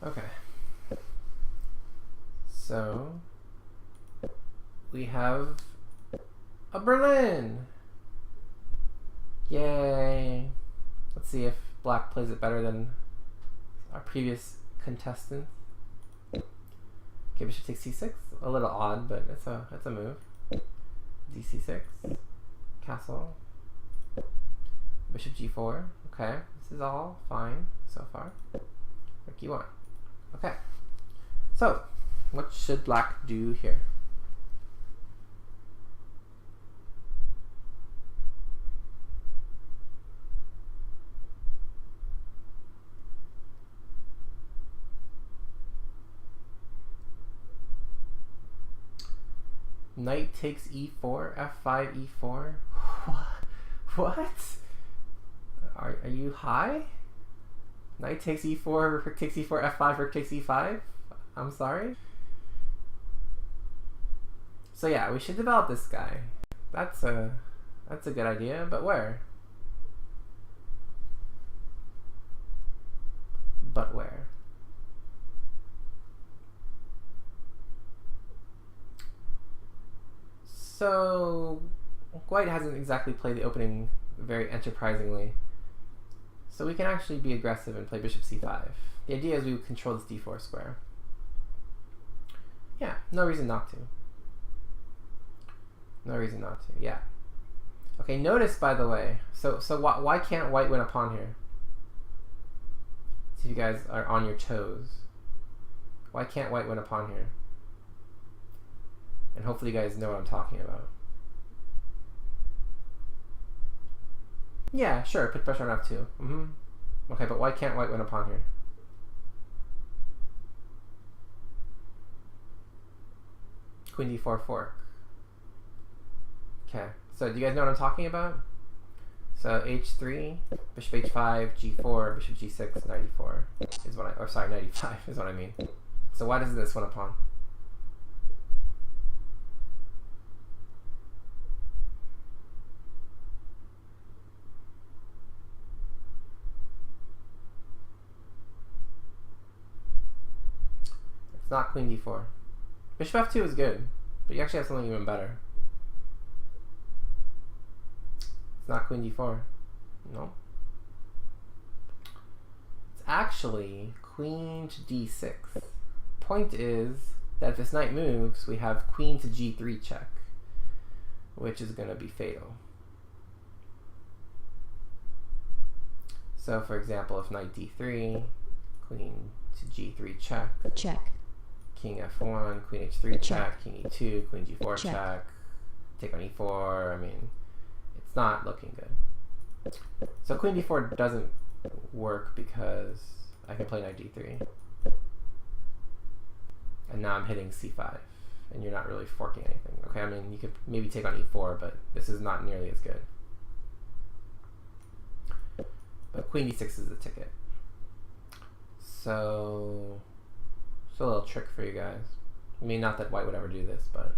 Okay. So we have a Berlin. Yay. Let's see if black plays it better than our previous contestant. Okay, bishop takes c6. A little odd, but it's a move. dc6. Castle. Bishop g4. Okay, this is all fine so far. Rook e1. Okay. So, what should black do here? Knight takes e4, f5, e4. What? Are you high? Knight takes e4, rook takes e4, f5, rook takes e5? I'm sorry? So yeah, we should develop this guy. That's a good idea, but where? But where? So white hasn't exactly played the opening very enterprisingly. So we can actually be aggressive and play bishop c5. The idea is we would control this d4 square. Yeah, no reason not to. No reason not to, yeah. Okay, notice by the way, so why can't white win a pawn here? See if you guys are on your toes. Why can't white win a pawn here? And hopefully you guys know what I'm talking about. Yeah, sure, put pressure on f2. Okay, but why can't white win a pawn here? Queen d4 fork. Okay, so do you guys know what I'm talking about? So h3, bishop h5, g4, bishop g6, knight e4 is what I, or sorry, knight e5 is what I mean. So why doesn't this win a pawn? It's not queen d4. Bishop f2 is good, but you actually have something even better. It's not queen d4. No. It's actually queen to d6. Point is that if this knight moves, we have queen to g3 check, which is going to be fatal. So for example, if knight d3, queen to g3 check. Check. King f1, queen h3 check, king e2, queen g4 check. check, take on e4. I mean, it's not looking good. So queen d4 doesn't work because I can play knight d3. And now I'm hitting c5, and you're not really forking anything. Okay, I mean, you could maybe take on e4, but this is not nearly as good. But queen d6 is the ticket. So a little trick for you guys. I mean, not that white would ever do this, but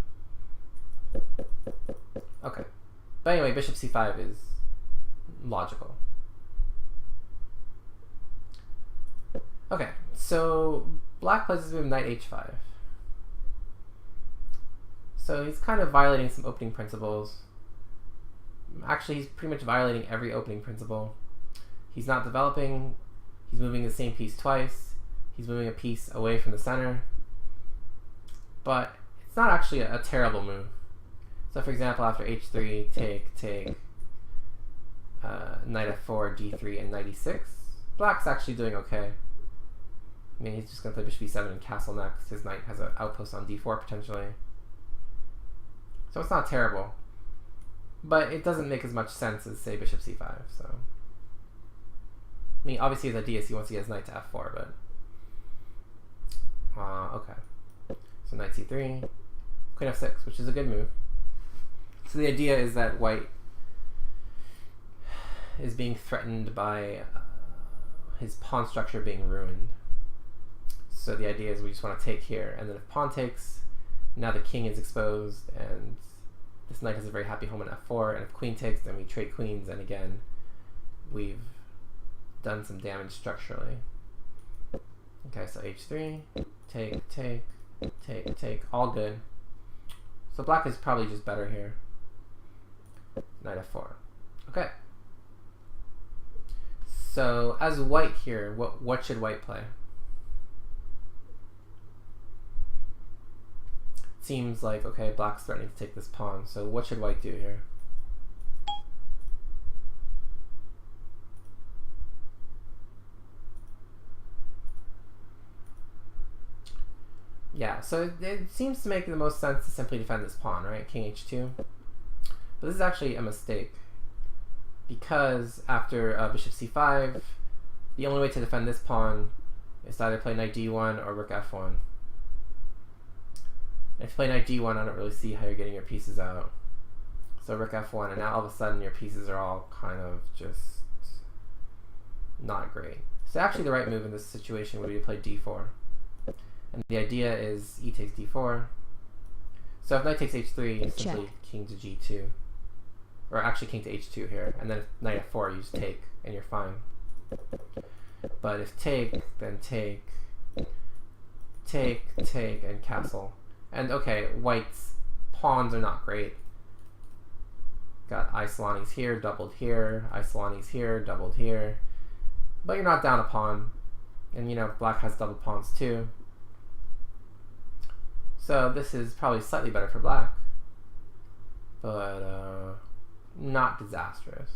okay. But anyway, bishop c5 is logical. Okay, so black plays this move knight h5. So he's kind of violating some opening principles. Actually, he's pretty much violating every opening principle. He's not developing. He's moving the same piece twice. He's moving a piece away from the center. But it's not actually a terrible move. So for example, after h3, take, knight f4, d3, and knight e6, black's actually doing okay. I mean, he's just going to play bishop e7 and castle next. His knight has an outpost on d4 potentially. So it's not terrible. But it doesn't make as much sense as, say, bishop c5. So, I mean, obviously his idea is he wants to get his knight to f4, but okay. So knight c3, queen f6, which is a good move. So the idea is that white is being threatened by his pawn structure being ruined. So the idea is we just want to take here, and then if pawn takes, now the king is exposed, and this knight has a very happy home on f4, and if queen takes, then we trade queens, and again, we've done some damage structurally. Okay, so h3, take, take, take, take, all good. So black is probably just better here. Knight f4. Okay. So as white here, what should white play? Seems like, okay, black's threatening to take this pawn. So what should white do here? Yeah, so it seems to make the most sense to simply defend this pawn, right? King h2. But this is actually a mistake, because after bishop c5, the only way to defend this pawn is to either play knight d1 or rook f1. And if you play knight d1, I don't really see how you're getting your pieces out. So rook f1, and now all of a sudden your pieces are all kind of just not great. So actually the right move in this situation would be to play d4. And the idea is e takes d4. So if knight takes h3, it's simply king to g2. Or actually king to h2 here. And then if knight f4, you just take, and you're fine. But if take, then take, take, take, and castle. And okay, white's pawns are not great. Got Isolani's here, doubled here, Isolani's here, doubled here. But you're not down a pawn. And you know, black has double pawns too. So this is probably slightly better for black, but not disastrous.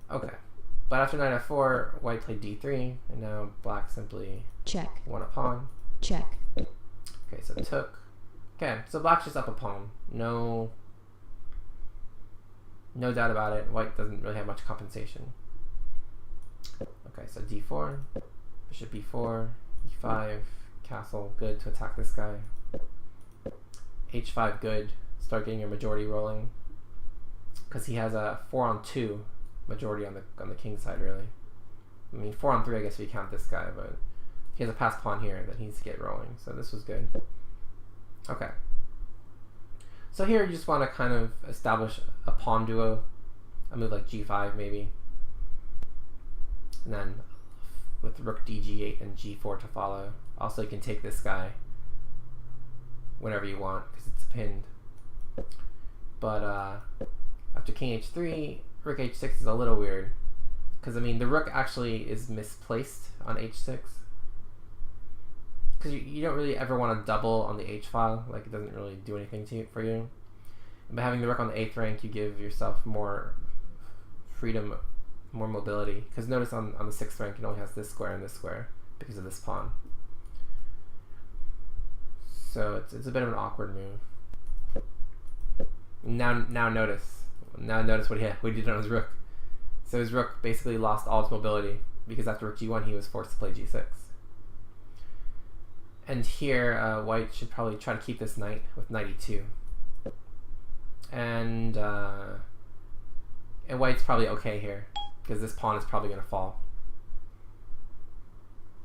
Okay, but after knight f4, white played d3, and now black simply won a pawn. Okay, so took. Okay, so black's just up a pawn. No doubt about it. White doesn't really have much compensation. Okay, so d4, bishop b4, e5. Castle, good to attack this guy. h5, good. Start getting your majority rolling, because he has a 4-on-2 majority on the king side, really. I mean 4-on-3, I guess if you count this guy, but he has a passed pawn here that he needs to get rolling. So this was good. Okay. So here you just want to kind of establish a pawn duo, a move like g5 maybe, and then with rook dg8 and g4 to follow. Also, you can take this guy whenever you want because it's pinned. But after king h3, rook h6 is a little weird, because I mean the rook actually is misplaced on h6, because you don't really ever want to double on the h file. Like, it doesn't really do anything for you. And by having the rook on the 8th rank, you give yourself more freedom, more mobility. Because notice on the 6th rank, it only has this square and this square because of this pawn. So it's a bit of an awkward move. Now notice what he did on his rook. So his rook basically lost all its mobility, because after rook g1 he was forced to play g6. And here white should probably try to keep this knight with knight e2. And white's probably okay here, because this pawn is probably going to fall.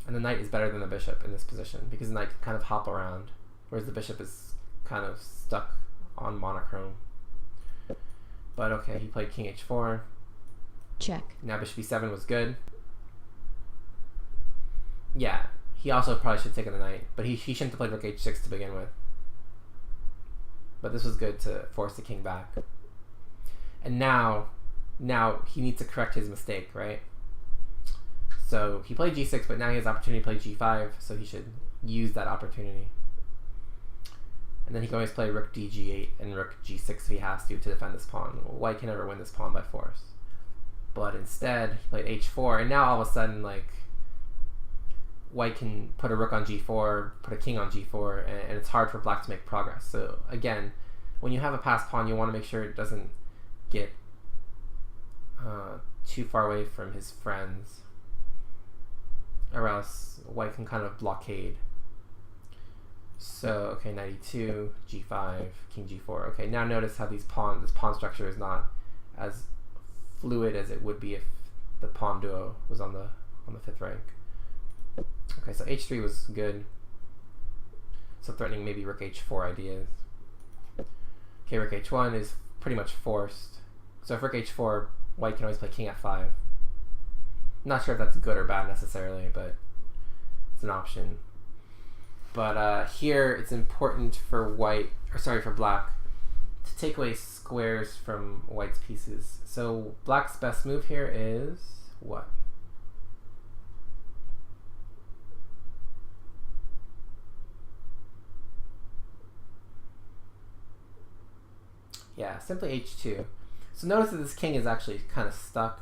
And the knight is better than the bishop in this position, because the knight can kind of hop around, whereas the bishop is kind of stuck on monochrome. But okay, he played king h4. Now bishop e7 was good. Yeah, he also probably should have taken the knight, but he shouldn't have played rook h6 to begin with. But this was good to force the king back. And now he needs to correct his mistake, right? So he played g6, but now he has opportunity to play g5, so he should use that opportunity. And then he can always play rook dg8 and rook g6 if he has to defend this pawn. White can never win this pawn by force. But instead, he played h4, and now all of a sudden, like, white can put a rook on g4, put a king on g4, and it's hard for black to make progress. So again, when you have a passed pawn, you want to make sure it doesn't get too far away from his friends, or else white can kind of blockade. So okay, knight e2, g5, king g4. Okay, now notice how this pawn structure is not as fluid as it would be if the pawn duo was on the 5th rank. Okay, so h3 was good. So threatening maybe rook h4 ideas. Okay, rook h1 is pretty much forced. So if rook h4, white can always play king f5. Not sure if that's good or bad necessarily, but It's an option. But here it's important for black to take away squares from white's pieces. So black's best move here is what? Yeah, simply h2. So notice that this king is actually kind of stuck.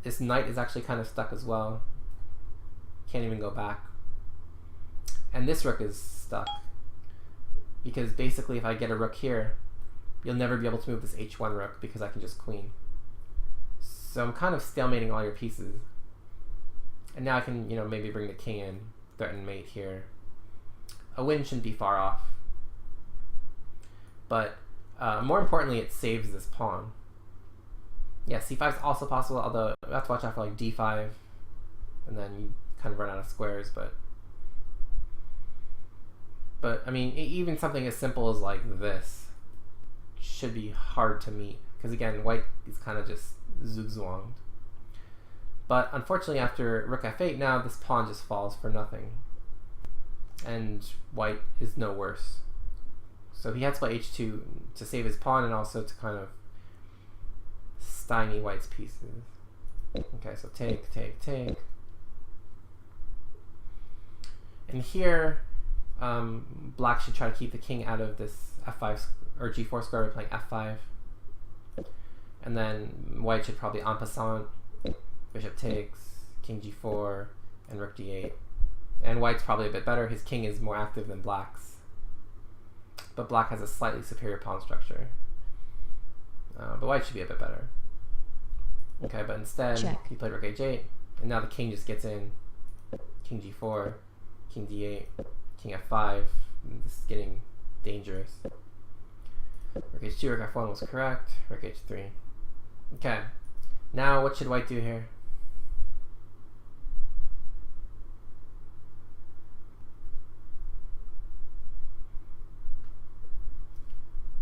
This knight is actually kind of stuck as well. Can't even go back. And this rook is stuck. Because basically if I get a rook here, you'll never be able to move this h1 rook because I can just queen. So I'm kind of stalemating all your pieces. And now I can, maybe bring the king in, threaten mate here. A win shouldn't be far off. But more importantly, it saves this pawn. Yeah, c5 is also possible, although you have to watch out for like d5, and then you kind of run out of squares. But I mean, even something as simple as like this should be hard to meet, because again, white is kind of just zugzwanged. But unfortunately, after rook f8, now this pawn just falls for nothing, and white is no worse. So he had to play h2 to save his pawn and also to kind of stymie white's pieces. Okay, so take. And here, black should try to keep the king out of this f5 or g4 square by playing f5. And then white should probably en passant, bishop takes, king g4, and rook d8. And white's probably a bit better. His king is more active than black's. But black has a slightly superior pawn structure. But white should be a bit better. Okay, but instead, he played rook h8, and now the king just gets in. King g4, king d8, king f5. This is getting dangerous. Rook h2, rook f1 was correct. Rook h3. Okay, now what should white do here?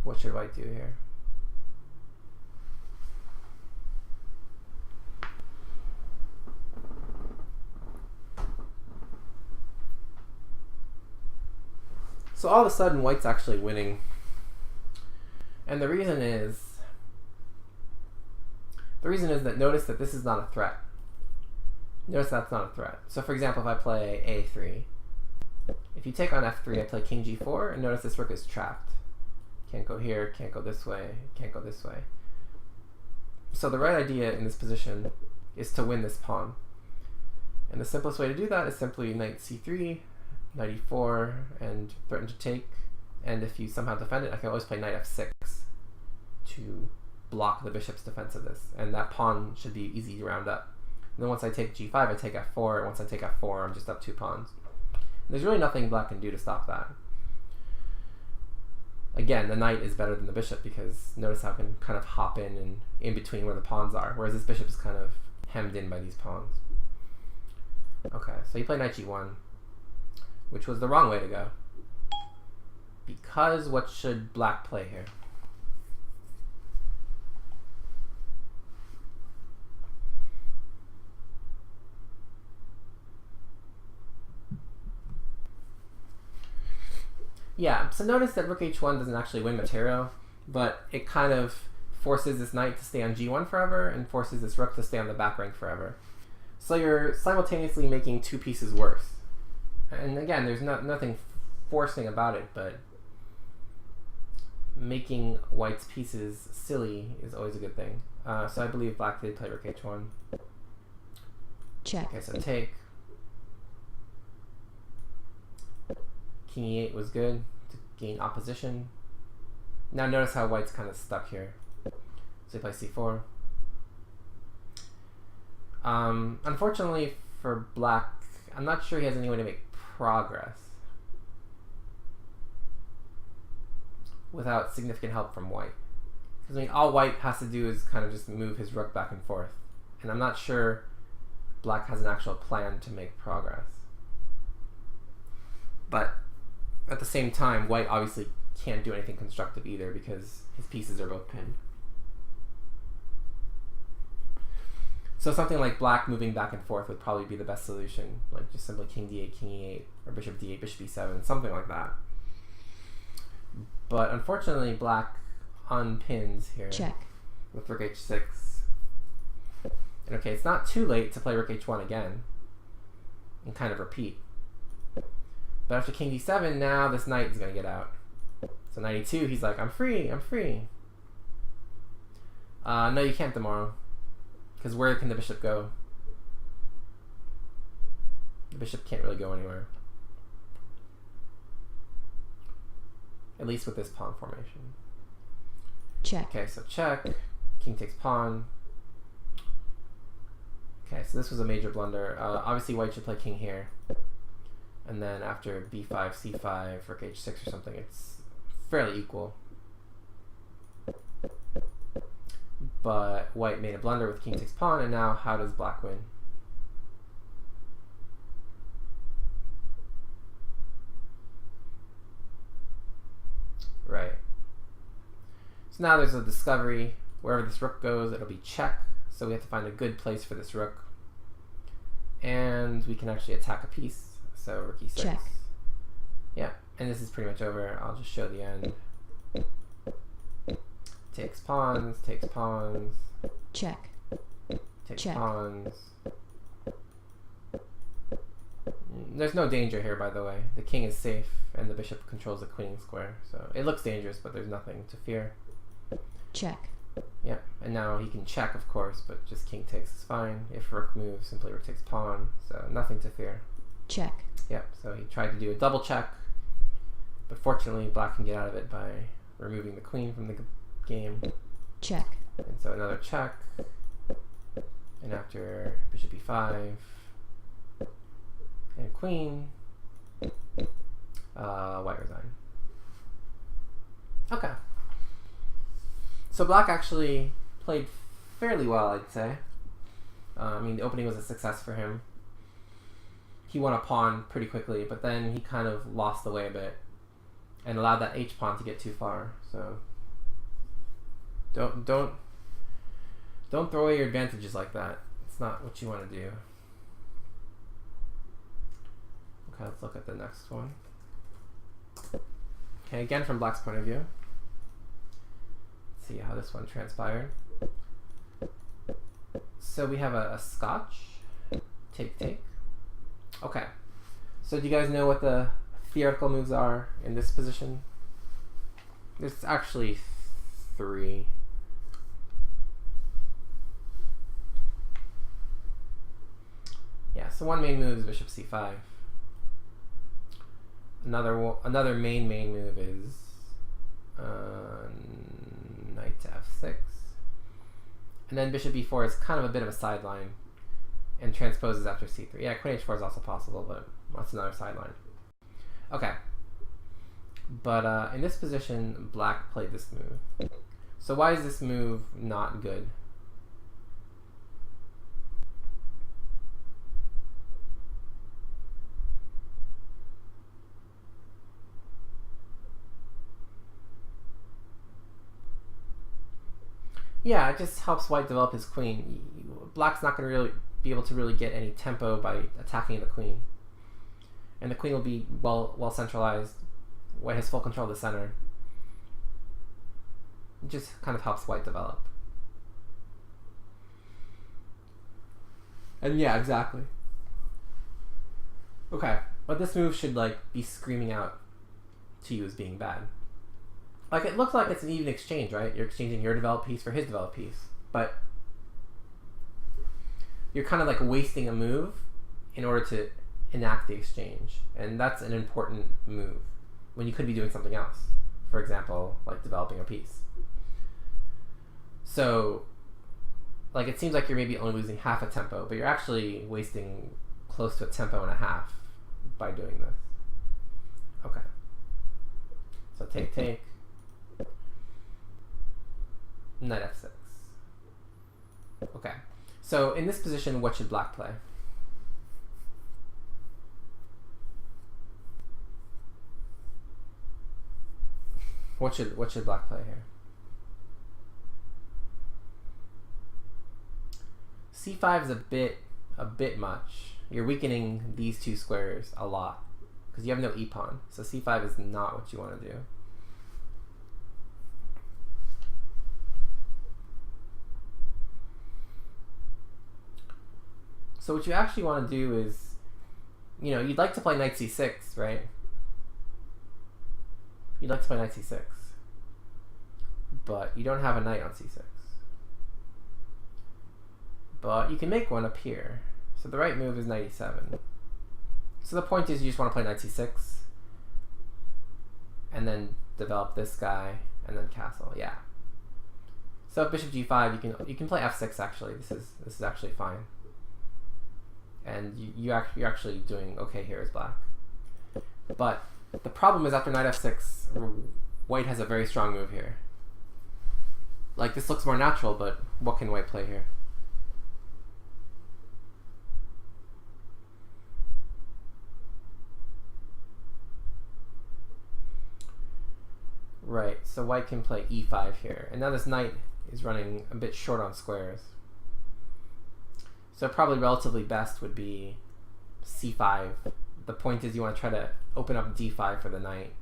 What should white do here? So all of a sudden, white's actually winning. And the reason is that notice that this is not a threat. Notice that's not a threat. So for example, if I play a3, if you take on f3, I play king g4, and notice this rook is trapped. Can't go here, can't go this way, can't go this way. So the right idea in this position is to win this pawn. And the simplest way to do that is simply knight c3, knight e4, and threaten to take. And if you somehow defend it, I can always play knight f6 to block the bishop's defense of this. And that pawn should be easy to round up. And then once I take g5, I take f4. And once I take f4, I'm just up 2 pawns. And there's really nothing black can do to stop that. Again, the knight is better than the bishop because notice how I can kind of hop in and in between where the pawns are, whereas this bishop is kind of hemmed in by these pawns. Okay, so you play knight g1, which was the wrong way to go. Because what should black play here? Yeah, so notice that rook h1 doesn't actually win material, but it kind of forces this knight to stay on g1 forever and forces this rook to stay on the back rank forever. So you're simultaneously making 2 pieces worse. And again, there's nothing forcing about it, but making white's pieces silly is always a good thing. So I believe black did play rook h1. Check. Okay, so take. King e8 was good to gain opposition. Now notice how white's kind of stuck here. So he plays c4. Unfortunately for black, I'm not sure he has any way to make progress without significant help from white. Because I mean, all white has to do is kind of just move his rook back and forth. And I'm not sure black has an actual plan to make progress. But at the same time, white obviously can't do anything constructive either because his pieces are both pinned. So something like black moving back and forth would probably be the best solution. Like just simply king d8, king e8, or bishop d8, bishop e7, something like that. But unfortunately, black unpins here. Check. With rook h6. And okay, it's not too late to play rook h1 again and kind of repeat. But after king d7, now this knight is going to get out. So knight e2, he's like, I'm free, I'm free. No, you can't tomorrow. Because where can the bishop go? The bishop can't really go anywhere. At least with this pawn formation. Check. Okay, so check. King takes pawn. Okay, so this was a major blunder. Obviously white should play king here. And then after b5, c5, rook h6 or something, it's fairly equal. But white made a blunder with king takes pawn, and now how does black win? Right. So now there's a discovery. Wherever this rook goes, it'll be check. So we have to find a good place for this rook. And we can actually attack a piece. So rook e6. Check. Yeah, and this is pretty much over. I'll just show the end. Takes pawns, Check. takes Check. pawns. There's no danger here, by the way. The king is safe, and the bishop controls the queen square. So it looks dangerous, but there's nothing to fear. Check. Yeah, and now he can check, of course, but just king takes is fine. If rook moves, simply rook takes pawn. So nothing to fear. Check. Yep, so he tried to do a double check, but fortunately black can get out of it by removing the queen from the game. Check. And so another check, and after bishop e5 and queen, white resign. Okay. So black actually played fairly well, I'd say. I mean, the opening was a success for him. He won a pawn pretty quickly, but then he kind of lost the way a bit and allowed that h pawn to get too far. So don't throw away your advantages like that. It's not what you want to do. Okay, let's look at the next one. Okay, again from black's point of view. Let's see how this one transpired. So we have a scotch. Take. Okay. So do you guys know what the theoretical moves are in this position? There's actually 3. Yeah, so one main move is bishop c5. Another main move is knight to f6. And then bishop e4 is kind of a bit of a sideline and transposes after c3. Yeah, queen h4 is also possible, but that's another sideline. Okay. But in this position, black played this move. So why is this move not good? Yeah, it just helps white develop his queen. Black's not going to really be able to really get any tempo by attacking the queen. And the queen will be well centralized. White has full control of the center. It just kind of helps white develop. And yeah, exactly. Okay, but this move should like be screaming out to you as being bad. Like, it looks like it's an even exchange, right? You're exchanging your developed piece for his developed piece. But you're kind of like wasting a move in order to enact the exchange. And that's an important move when you could be doing something else. For example, like developing a piece. So, like, it seems like you're maybe only losing half a tempo, but you're actually wasting close to a tempo and a half by doing this. Okay. So take. Knight f6. Okay. So in this position, what should black play? What should black play here? c5 is a bit much. You're weakening these two squares a lot because you have no e-pawn. So c5 is not what you want to do. So what you actually want to do is, you know, you'd like to play knight c6, right? You'd like to play knight c6. But you don't have a knight on c6. But you can make one up here. So the right move is knight e7. So the point is you just want to play knight c6 and then develop this guy and then castle. Yeah. So if bishop g5, you can play f6 actually. This is actually fine. And you're actually doing okay here as black. But the problem is after knight f6, white has a very strong move here. Like, this looks more natural, but what can white play here? Right, so white can play e5 here. And now this knight is running a bit short on squares. So probably relatively best would be c5. The point is you want to try to open up d5 for the knight.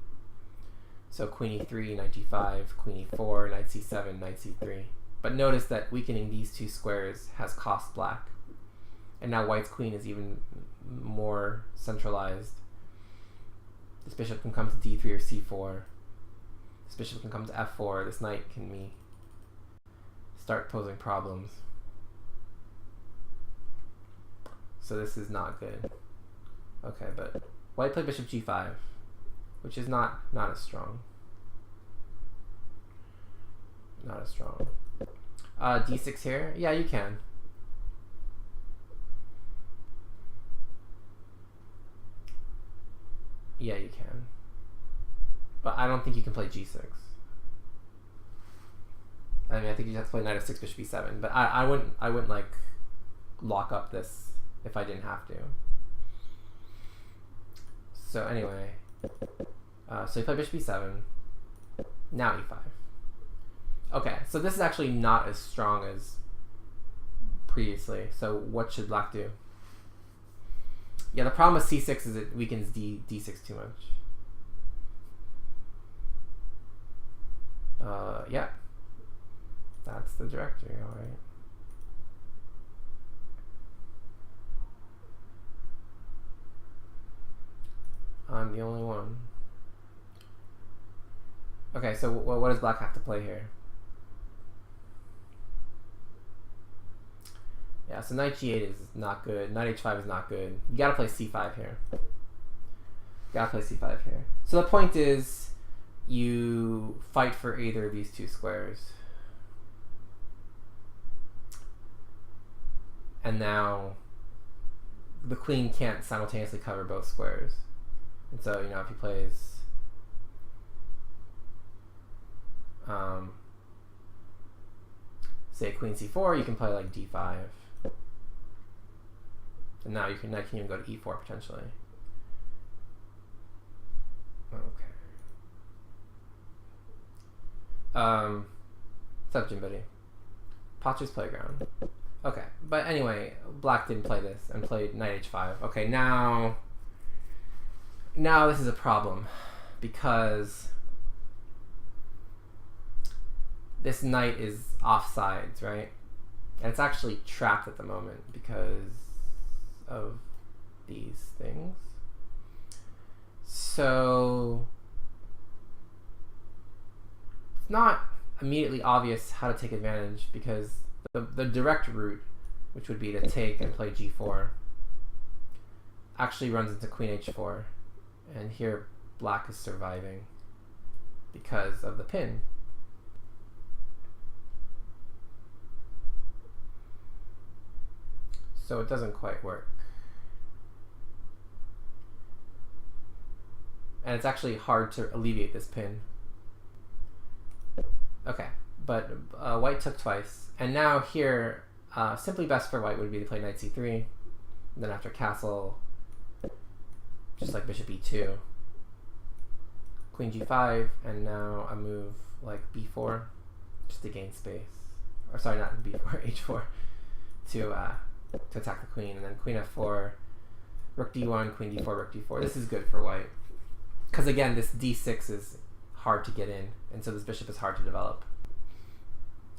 So queen e3, knight g5, queen e4, knight c7, knight c3. But notice that weakening these two squares has cost black. And now white's queen is even more centralized. This bishop can come to d3 or c4. This bishop can come to f4. This knight can start posing problems. So this is not good. Okay, but white played bishop g5, which is not as strong. Not as strong. d6 here? Yeah, you can. Yeah, you can. But I don't think you can play g6. I mean, I think you have to play knight f6, bishop e7. But I wouldn't like lock up this if I didn't have to. So anyway, so you play bishop e7. Now e5. Okay, so this is actually not as strong as previously. So what should black do? Yeah, the problem with c6 is it weakens d6 too much. Yeah. That's the directory, alright. I'm the only one. Okay, so what does black have to play here? Yeah, so knight g8 is not good. Knight h5 is not good. You gotta play c5 here. Gotta play c5 here. So the point is, you fight for either of these two squares. And now the queen can't simultaneously cover both squares. And so, you know, if he plays say queen c4, you can play like d5. And now you can even go to e4 potentially. Okay. What's up, Jim Buddy? Patzer's Playground. Okay, but anyway, black didn't play this and played knight h5. Okay, now this is a problem because this knight is offsides, right? And it's actually trapped at the moment because of these things. So it's not immediately obvious how to take advantage because the direct route, which would be to take and play g4, actually runs into queen h4. And here black is surviving because of the pin. So it doesn't quite work. And it's actually hard to alleviate this pin. Okay, but white took twice. And now here, simply best for white would be to play knight c3. And then after castle, just like bishop e2, queen g5, and now a move like b4, just to gain space. Or sorry, not b4, h4. to attack the queen, and then queen f4, rook d1, queen d4, rook d4. This is good for white. Because again, this d6 is hard to get in, and so this bishop is hard to develop.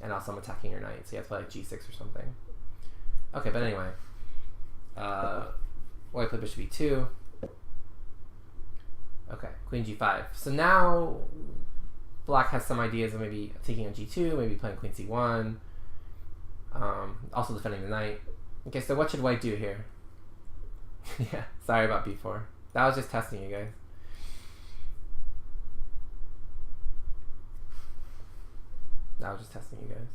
And also I'm attacking your knight, so you have to play like g6 or something. Okay, but anyway. White played bishop e2. Okay, queen g5. So now black has some ideas of maybe taking on g2, maybe playing queen c1. Also defending the knight. Okay, so what should white do here? Yeah, sorry about b4. That was just testing you guys. That was just testing you guys.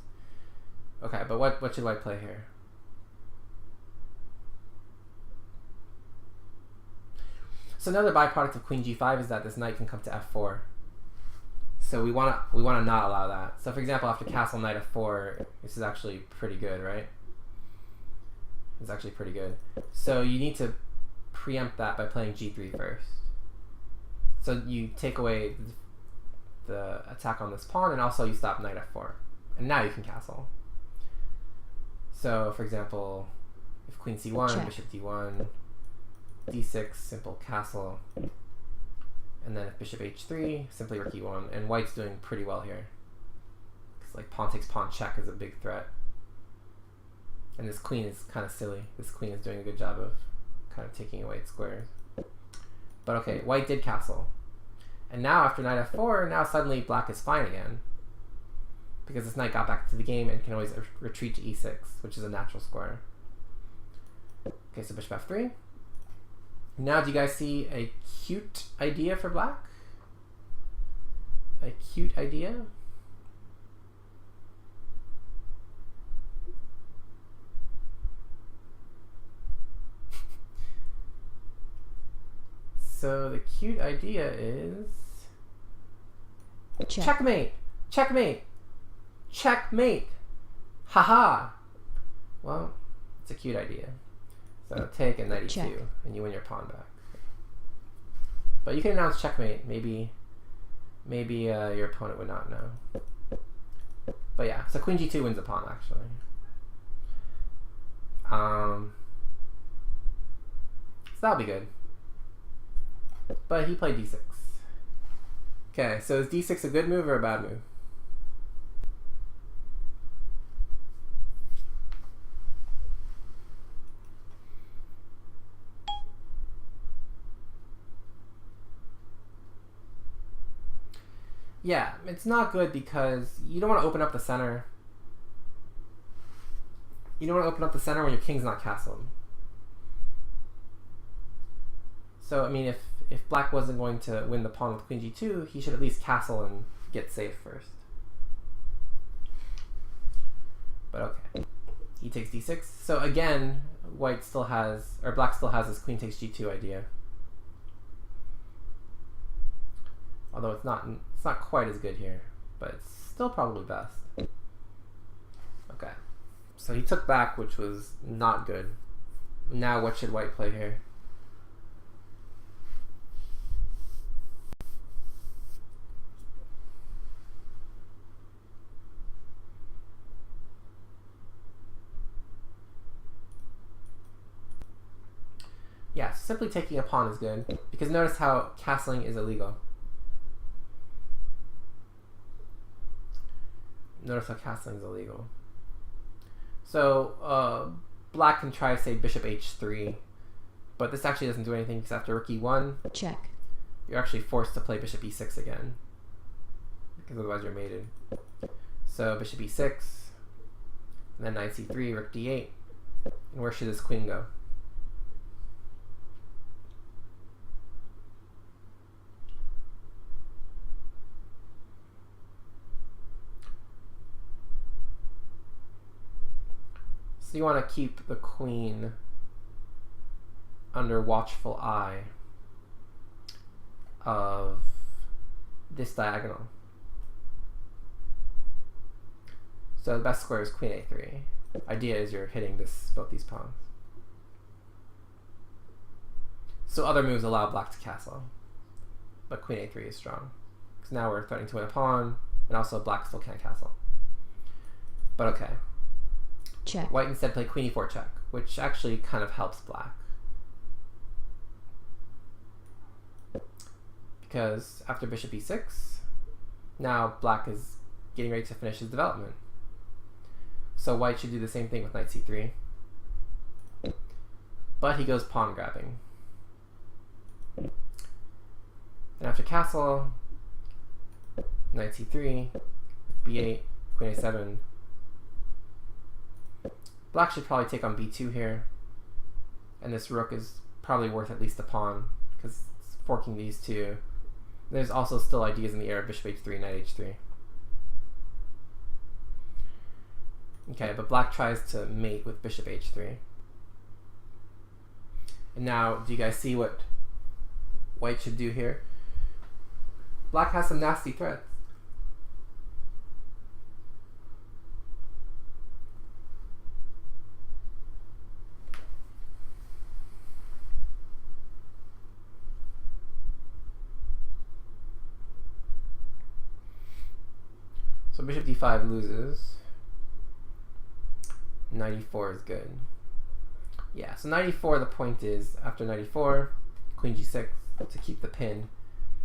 Okay, but what should white play here? So another byproduct of queen g5 is that this knight can come to f4. So we wanna not allow that. So for example, after castle knight f4, this is actually pretty good, right? It's actually pretty good. So you need to preempt that by playing g3 first. So you take away the attack on this pawn, and also you stop knight f4. And now you can castle. So for example, if queen c1, Check. bishop d1, d6, simple castle. And then if bishop h3, simply rook e1. And white's doing pretty well here. Because like pawn takes pawn check is a big threat. And this queen is kind of silly. This queen is doing a good job of kind of taking away its squares. But okay, white did castle. And now after knight f4, now suddenly black is fine again. Because this knight got back to the game and can always retreat to e6, which is a natural square. Okay, so bishop f3. Now do you guys see a cute idea for black? A cute idea? So the cute idea is Check. checkmate, checkmate, checkmate. Haha. Well, it's a cute idea. So take a knight Check. e2, and you win your pawn back. But you can announce checkmate. Maybe your opponent would not know. But yeah, so queen g2 wins the pawn actually. So that'll be good. But he played d6. Okay, so is d6 a good move or a bad move? Yeah, it's not good because you don't want to open up the center. You don't want to open up the center when your king's not castled. So, I mean, if black wasn't going to win the pawn with queen g2, he should at least castle and get safe first. But okay. He takes d6. So again, white still has, or black still has this queen takes g2 idea. Although it's not quite as good here, but it's still probably best. Okay. So he took back, which was not good. Now what should white play here? Yeah, simply taking a pawn is good, because notice how castling is illegal. Notice how castling is illegal. So, black can try, say, bishop h3, but this actually doesn't do anything because after rook e1, Check. you're actually forced to play bishop e6 again, because otherwise you're mated. So, bishop e6, and then knight c3, rook d8, and where should this queen go? So you want to keep the queen under watchful eye of this diagonal. So the best square is queen a3. Idea is you're hitting both these pawns. So other moves allow black to castle, but queen a3 is strong. Because now we're threatening to win a pawn, and also black still can't castle. But okay. check, white instead played queen e4 check, which actually kind of helps black. Because after bishop e6, now black is getting ready to finish his development. So white should do the same thing with knight c3. But he goes pawn grabbing. And after castle, knight c3, b8, queen a7. Black should probably take on b2 here. And this rook is probably worth at least a pawn, because it's forking these two. There's also still ideas in the air of bishop h3, knight h3. Okay, but black tries to mate with bishop h3. And now, do you guys see what white should do here? Black has some nasty threats. So bishop d5 loses. Knight e4 is good. Yeah, so knight e4, the point is, after knight e4, queen g6 to keep the pin.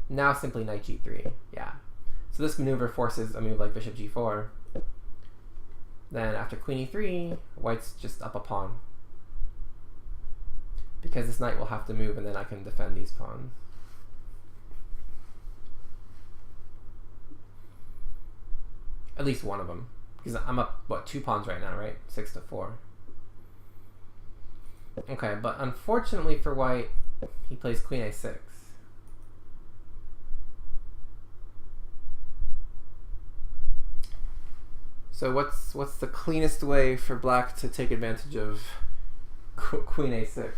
Now simply knight g3, yeah. So this maneuver forces a move like bishop g4. Then after queen e3, white's just up a pawn. Because this knight will have to move and then I can defend these pawns. At least one of them. Because I'm up, what, 2 pawns right now, right? 6 to 4. Okay, but unfortunately for white, he plays queen a6. So what's the cleanest way for black to take advantage of queen a6?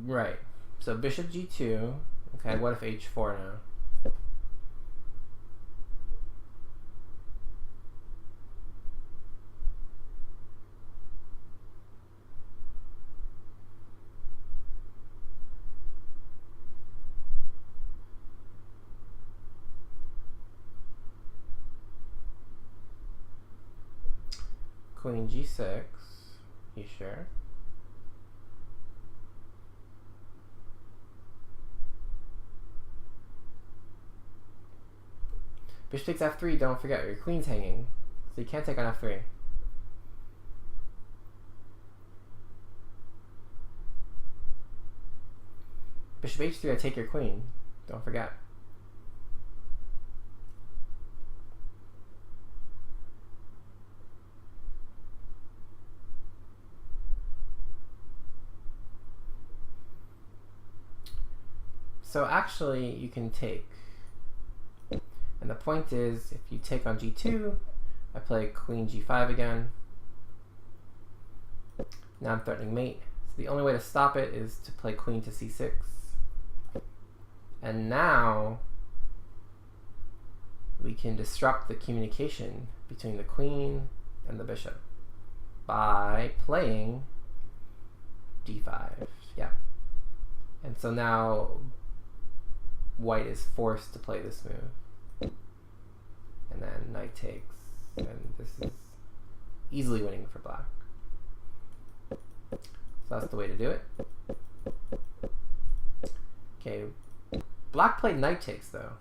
Right. So bishop g2. Okay, what if h4 now? Queen g6. You sure? Bishop takes f3, don't forget, your queen's hanging. So you can't take on f3. Bishop h3, I take your queen. Don't forget. So actually, you can take. And the point is, if you take on g2, I play queen g5 again. Now I'm threatening mate. So the only way to stop it is to play queen to c6. And now we can disrupt the communication between the queen and the bishop by playing d5. Yeah. And so now white is forced to play this move. And then knight takes, and this is easily winning for black. So that's the way to do it. Okay, black played knight takes though.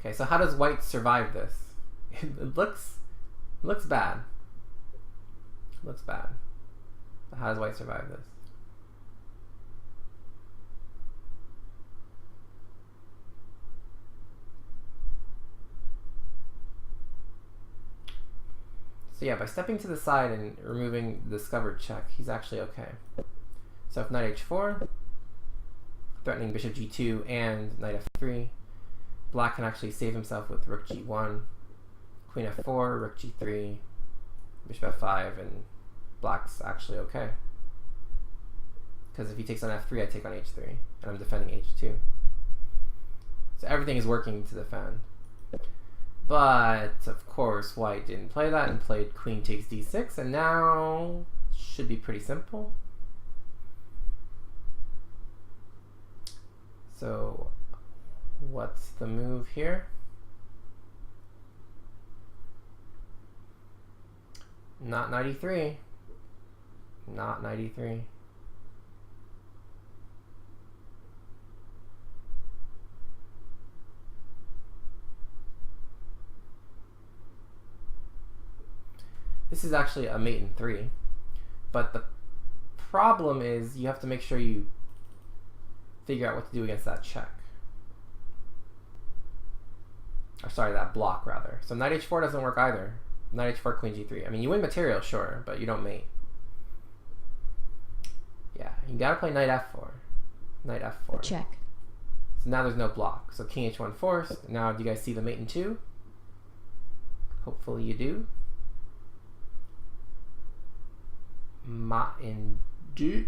Okay, so how does white survive this? It looks bad. It looks bad. But how does white survive this? So yeah, by stepping to the side and removing the discovered check, he's actually okay. So if knight h4, threatening bishop g2 and knight f3, black can actually save himself with rook g1, queen f4, rook g3, bishop f5, and black's actually okay. Because if he takes on f3, I take on h3, and I'm defending h2. So everything is working to defend. But, of course, white didn't play that and played queen takes d6, and now should be pretty simple. So, what's the move here? Not knight e3. Not knight e3. This is actually a mate in 3, but the problem is you have to make sure you figure out what to do against that check. Or sorry, that block rather. So knight h4 doesn't work either. Knight h4, queen g3. I mean, you win material, sure, but you don't mate. Yeah, you gotta play knight f4. Knight f4. Check. So now there's no block. So king h1 forced. Now do you guys see the mate in 2? Hopefully you do. Mat in 2.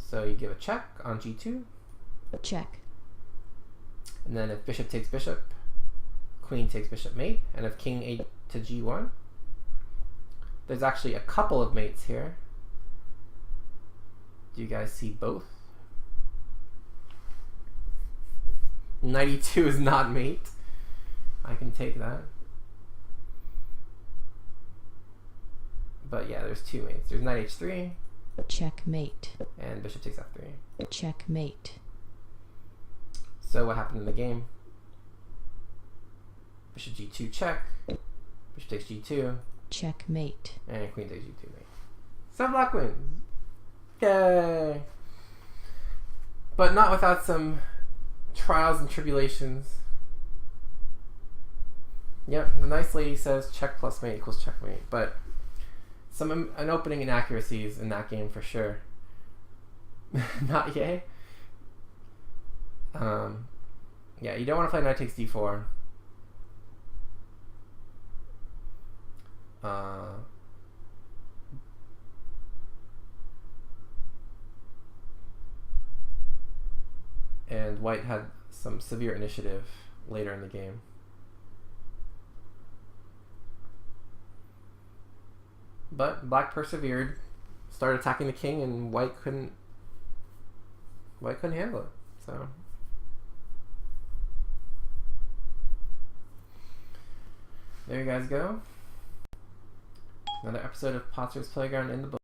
So you give a check on g2. Check. And then if bishop takes bishop, queen takes bishop mate. And if king 8 to g1, there's actually a couple of mates here. Do you guys see both? Knight e2 is not mate. I can take that. But yeah, there's 2 mates. There's knight h3. Checkmate. And bishop takes f3. Checkmate. So what happened in the game? Bishop g2 check. Bishop takes g2. Checkmate. And queen takes g2 mate. So black wins. Yay! But not without some trials and tribulations. Yep, the nice lady says check plus mate equals checkmate, but an opening inaccuracies in that game for sure. Not yay. Yeah, you don't want to play knight takes d4. And white had some severe initiative later in the game. But black persevered, started attacking the king, and white couldn't handle it. So there you guys go. Another episode of Patzer's Playground in the book.